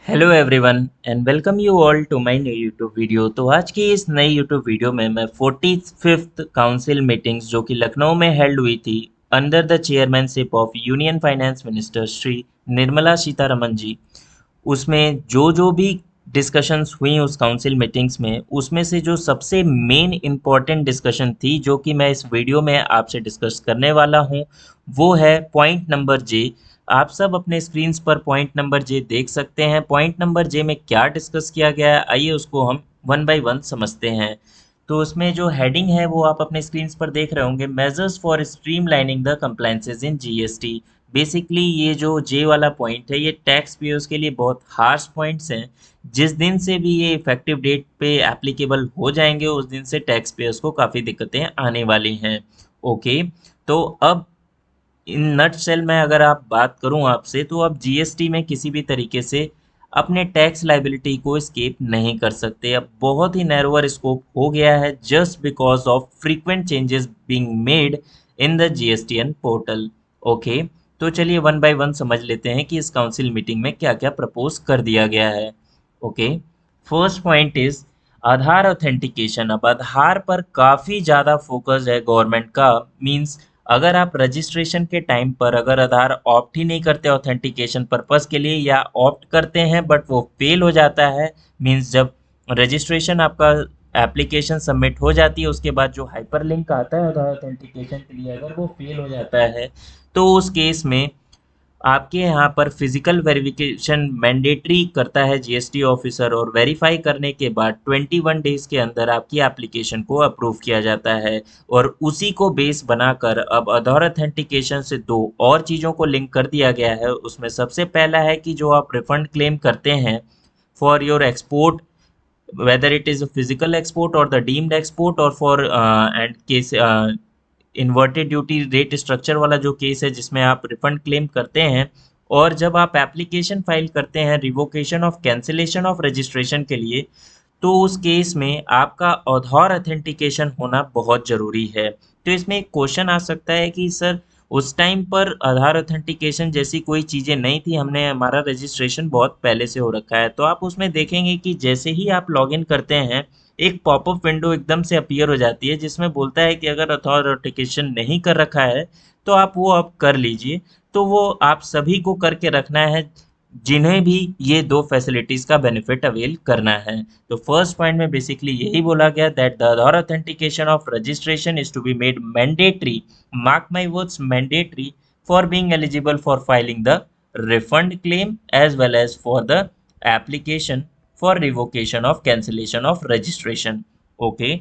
Hello everyone and welcome you all to my new YouTube video. तो आज की इस नई यूट्यूब वीडियो में मैं 45th काउंसिल मीटिंग्स जो कि लखनऊ में हेल्ड हुई थी under the chairmanship of union finance minister Shri Nirmala Sitharaman ji, उसमें जो जो भी डिस्कशंस हुई उस काउंसिल मीटिंग्स में, उसमें से जो सबसे मेन इम्पॉर्टेंट डिस्कशन थी जो कि मैं इस वीडियो में आपसे डिस्कस करने वाला हूँ, वो है पॉइंट नंबर जे। आप सब अपने स्क्रीन्स पर पॉइंट नंबर जे देख सकते हैं। पॉइंट नंबर जे में क्या डिस्कस किया गया है, आइए उसको हम वन बाय वन समझते हैं। तो उसमें जो हेडिंग है वो आप अपने स्क्रीन्स पर देख रहे होंगे, measures for streamlining the compliances in GST. Basically ये जो जे वाला पॉइंट है ये टैक्स पेयर्स के लिए बहुत हार्श पॉइंट्स हैं। जिस दिन से भी ये इफेक्टिव डेट पे एप्लीकेबल हो जाएंगे उस दिन से टैक्स पेयर्स को काफ़ी दिक्कतें आने वाली हैं। ओके, तो अब इन नट सेल में अगर आप बात करूं आपसे, तो अब जीएसटी में किसी भी तरीके से अपने टैक्स लाइबिलिटी को स्केप नहीं कर सकते। अब बहुत ही नैरोअर स्कोप हो गया है just because of frequent changes being made in the GSTN portal. Okay, तो चलिए वन बाय वन समझ लेते हैं कि इस काउंसिल मीटिंग में क्या क्या प्रपोज कर दिया गया है। Okay, first point is Aadhaar authentication. अब आधार पर काफ़ी ज़्यादा फोकस है गवर्नमेंट का। मींस अगर आप रजिस्ट्रेशन के टाइम पर अगर आधार ऑप्ट ही नहीं करते ऑथेंटिकेशन पर्पस के लिए, या ऑप्ट करते हैं बट वो फेल हो जाता है, मींस जब रजिस्ट्रेशन आपका एप्लीकेशन सबमिट हो जाती है उसके बाद जो हाइपर लिंक आता है आधार ऑथेंटिकेशन के लिए, अगर वो फेल हो जाता है तो उस केस में आपके यहाँ पर फिजिकल वेरिफिकेशन मैंडेटरी करता है जीएसटी ऑफिसर, और वेरीफाई करने के बाद 21 डेज के अंदर आपकी एप्लीकेशन को अप्रूव किया जाता है। और उसी को बेस बनाकर अब आधार ऑथेंटिकेशन से दो और चीज़ों को लिंक कर दिया गया है। उसमें सबसे पहला है कि जो आप रिफंड क्लेम करते हैं for your export, whether it is a physical export or the deemed export, or for and case inverted duty rate structure वाला जो केस है जिसमें आप रिफंड क्लेम करते हैं, और जब आप एप्लीकेशन फाइल करते हैं revocation of cancellation of registration के लिए, तो उस केस में आपका आधार ऑथेंटिकेशन होना बहुत ज़रूरी है। तो इसमें एक क्वेश्चन आ सकता है कि सर उस टाइम पर आधार ऑथेंटिकेशन जैसी कोई चीज़ें नहीं थी, हमने हमारा रजिस्ट्रेशन बहुत पहले से हो रखा है। तो आप उसमें देखेंगे कि जैसे ही आप लॉगिन करते हैं एक पॉपअप विंडो एकदम से अपीयर हो जाती है जिसमें बोलता है कि अगर अथॉरिटिकेशन नहीं कर रखा है तो आप वो अब कर लीजिए। तो वो आप सभी को करके रखना है जिन्हें भी ये दो फैसिलिटीज़ का बेनिफिट अवेल करना है। तो फर्स्ट पॉइंट में बेसिकली यही बोला गया that the Aadhaar authentication of registration is to be made mandatory, mark my words, mandatory, for being eligible for filing the refund claim as well as for the application for revocation of cancellation of registration। Okay,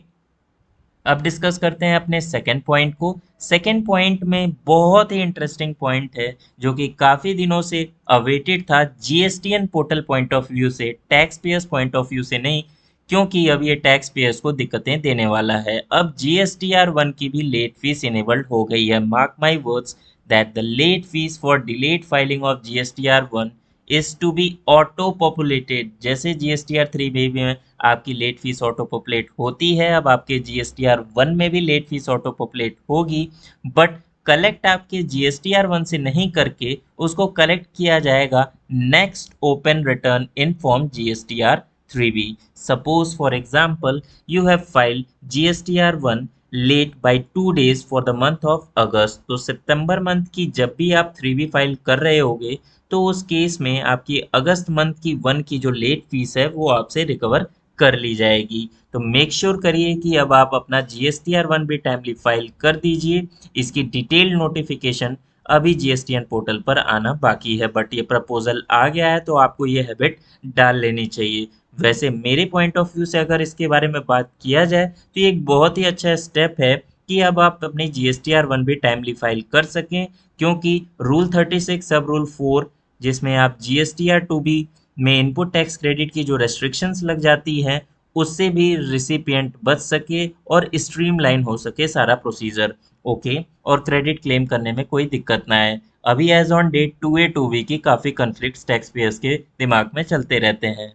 अब discuss करते हैं अपने second point को। Second point में बहुत ही interesting point है जो कि काफ़ी दिनों से अवेटेड था GSTN portal point of view से, tax payers point of view से नहीं, क्योंकि अब ये टैक्स पेयर्स को दिक्कतें देने वाला है। अब GSTR 1 की भी लेट फीस इनेबल्ड हो गई है। Mark my words that the late fee for delayed filing of GSTR 1 is to be auto populated. जैसे GSTR 3 में आपकी लेट फीस ऑटो पॉपुलेट होती है, अब आपके GSTR 1 में भी लेट फीस ऑटो पॉपुलेट होगी, बट कलेक्ट आपके GSTR 1 से नहीं करके उसको कलेक्ट किया जाएगा next open return in form GSTR 3B। Suppose for example you have filed GSTR 1 late by 2 days for the month of August, तो सितंबर मंथ की जब भी आप 3B फाइल कर रहे होगे तो उस केस में आपकी अगस्त मंथ की 1 की जो लेट फीस है वो आपसे रिकवर कर ली जाएगी। तो मेक श्योर करिए कि अब आप अपना GSTR 1 भी टाइमली फाइल कर दीजिए। इसकी डिटेल्ड नोटिफिकेशन अभी GSTN पोर्टल पर आना बाकी है, बट ये प्रपोजल आ गया है तो आपको ये हैबिट डाल लेनी चाहिए। वैसे मेरे पॉइंट ऑफ व्यू से अगर इसके बारे में बात किया जाए तो ये एक बहुत ही अच्छा स्टेप है कि अब आप अपनी GSTR 1 भी टाइमली फाइल कर सकें, क्योंकि रूल 36 सब रूल 4 जिसमें आप GSTR 2B में इनपुट टैक्स क्रेडिट की जो रेस्ट्रिक्शंस लग जाती हैं उससे भी रिसिपिएंट बच सके और स्ट्रीमलाइन हो सके सारा प्रोसीजर। ओके, और क्रेडिट क्लेम करने में कोई दिक्कत ना आए। अभी as on date 2A 2B की काफ़ी कन्फ्लिक्ट्स टैक्स पेयर्स के दिमाग में चलते रहते हैं।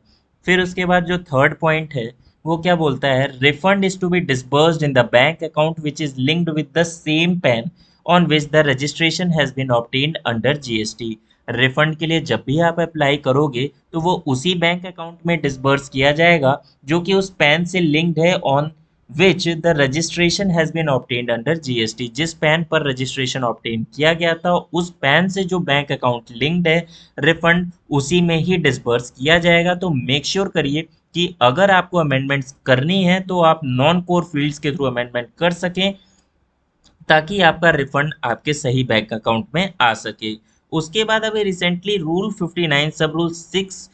फिर उसके बाद जो थर्ड पॉइंट है वो क्या बोलता है, refund is to be disbursed in the bank account which is linked with the same PAN on which the registration has been obtained under GST। Refund के लिए जब भी आप अप्लाई करोगे तो वो उसी बैंक अकाउंट में डिसबर्स किया जाएगा जो कि उस पैन से लिंक्ड है, on which the registration has been obtained under GST. जिस पैन पर रजिस्ट्रेशन ऑब्टेन किया गया था उस पैन से जो बैंक अकाउंट लिंक्ड है, रिफंड उसी में ही डिसबर्स किया जाएगा। तो मेक श्योर करिए कि अगर आपको अमेंडमेंट्स करनी है तो आप नॉन कोर फील्ड्स के थ्रू अमेंडमेंट कर सकें ताकि आपका रिफंड आपके सही बैंक अकाउंट में आ सके। उसके बाद अभी रिसेंटली रूल 59 सब रूल 6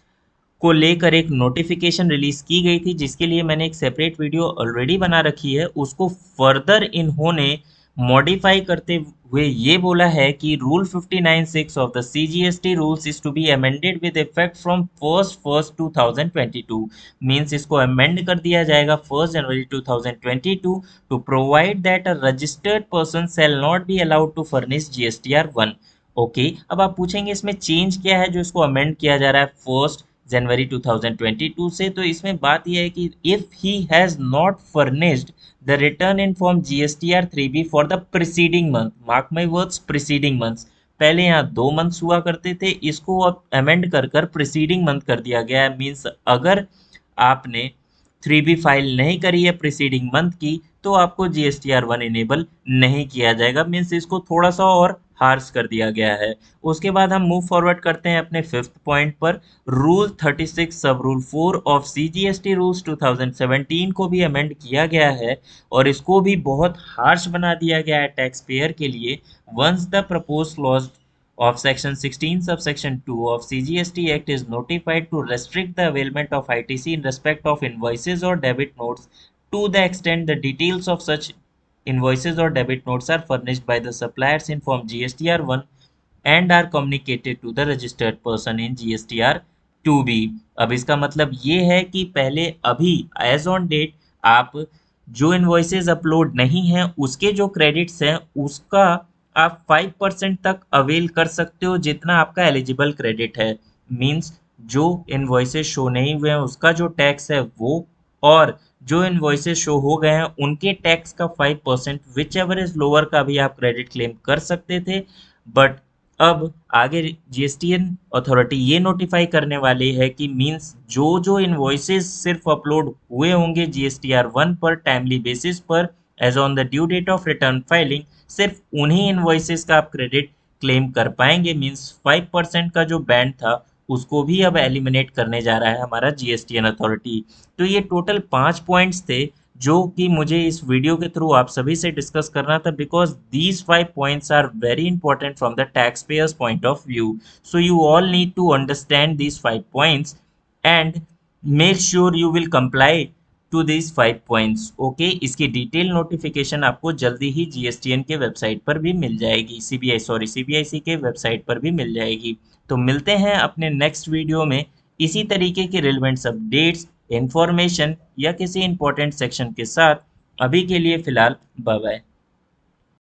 को लेकर एक नोटिफिकेशन रिलीज की गई थी, जिसके लिए मैंने एक सेपरेट वीडियो ऑलरेडी बना रखी है। उसको फर्दर इन्होंने मॉडिफाई करते हुए ये बोला है कि rule 59(6) of the CGST rules is to be amended with effect from 1 2022। Means इसको अमेंड कर दिया जाएगा 1 जनवरी 2022 to provide that a registered person shall not be allowed to furnish GSTR 1। Okay, अब आप पूछेंगे इसमें चेंज क्या है जो इसको अमेंड किया जा रहा है 1 जनवरी 2022 से। तो इसमें बात यह है कि if he has not furnished the return in form GSTR 3B for the preceding month, mark my words, preceding months. पहले यहाँ 2 मंथ्स हुआ करते थे, इसको अब अमेंड कर कर प्रीसीडिंग मंथ कर दिया गया है। मीन्स अगर आपने 3B फाइल नहीं करी है प्रीसीडिंग मंथ की तो आपको जीएसटीआर 1 इनेबल नहीं किया जाएगा। मीन्स इसको थोड़ा सा और हार्श कर दिया गया है। उसके बाद हम मूव फॉरवर्ड करते हैं अपने 5th पॉइंट पर। रूल 36 सब रूल 4 ऑफ सीजीएसटी रूल्स 2017 को भी अमेंड किया गया है और इसको भी बहुत हार्श बना दिया गया है टैक्स पेयर के लिए। Once the propose clause of section 16 subsection 2 of CGST Act is notified to restrict the availment of ITC in respect of invoices or debit notes to the extent the details of such invoices or debit notes are furnished by the suppliers in form GSTR 1 and are communicated to the registered person in GSTR 2B। अब इसका मतलब ये है कि पहले अभी as on date आप जो इन्वॉइसेज अपलोड नहीं हैं उसके जो क्रेडिट्स हैं उसका आप 5% तक अवेल कर सकते हो जितना आपका एलिजिबल क्रेडिट है। मींस जो इन्वॉइसेज शो नहीं हुए हैं उसका जो टैक्स है वो, और जो इन्वॉइसेज शो हो गए हैं उनके टैक्स का 5% विच एवर इज लोअर का भी आप क्रेडिट क्लेम कर सकते थे। बट अब आगे जीएसटीएन अथॉरिटी ये नोटिफाई करने वाली है कि मींस जो जो इन्वॉइसेस सिर्फ अपलोड हुए होंगे जीएसटीआर 1 पर टाइमली बेसिस पर as on the due date of return filing, सिर्फ उन्हीं इन्वॉइसेस का आप क्रेडिट क्लेम कर पाएंगे। मींस 5% का जो बैंड था उसको भी अब एलिमिनेट करने जा रहा है हमारा जीएसटीएन अथॉरिटी। तो ये टोटल 5 पॉइंट्स थे जो कि मुझे इस वीडियो के थ्रू आप सभी से डिस्कस करना था, because these 5 points are very important from the tax pairs point of view. So you all need to understand these 5 points and make sure you will comply to this 5 points. Okay, इसकी detail notification आपको जल्दी ही GSTN के website पर भी मिल जाएगी, CBIC के website पर भी मिल जाएगी। तो मिलते हैं अपने नेक्स्ट वीडियो में इसी तरीके के रिलेवेंट्स अपडेट्स, इंफॉर्मेशन या किसी इंपॉर्टेंट सेक्शन के साथ। अभी के लिए फिलहाल बाय बाय।